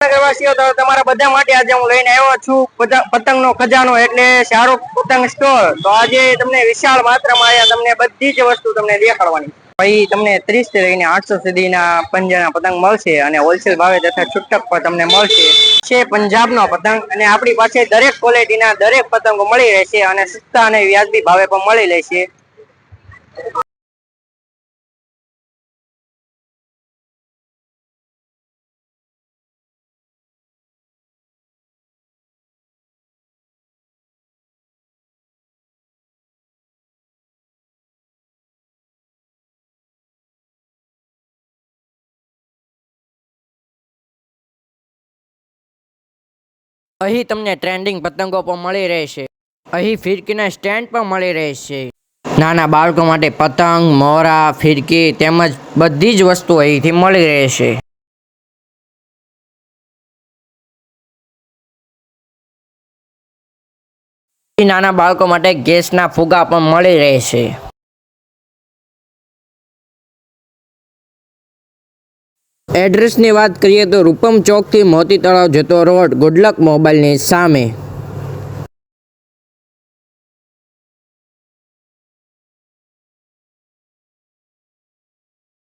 નગરવાસીઓ તો તમારા બધા માટે આજે હું લઈને આવ્યો છું પતંગનો ખજાનો એટલે શાહરૂખ પતંગ સ્ટોર. તો આજે તમને વિશાળ માત્રામાં અહીંયા તમને બધી જ વસ્તુ તમને દેખાડવાની. ભાઈ તમને 30 થી લઈને 800 સુધીના પંજાના પતંગ મળશે અને હોલસેલ ભાવે તથા છૂટક પર તમને મળશે. છે પંજાબનો પતંગ અને આપણી પાસે દરેક ક્વોલિટીના દરેક પતંગો મળી રહેશે અને સસ્તા અને વ્યાજબી ભાવે પણ મળી રહેશે. અહીં તમને ટ્રેન્ડિંગ પતંગો પણ મળી રહેશે. અહીં ફિરકીના સ્ટેન્ડ પણ મળી રહેશે. નાના બાળકો માટે પતંગ, મોરા, ફિરકી તેમજ બધી જ વસ્તુ અહીંથી મળી રહેશે. નાના બાળકો માટે ગેસના ફુગ્ગા પણ મળી રહેશે. એડ્રેસની વાત કરીએ તો રૂપમ ચોકથી મોતી તળાવ જતો રોડ, ગુડલક મોબાઈલની સામે.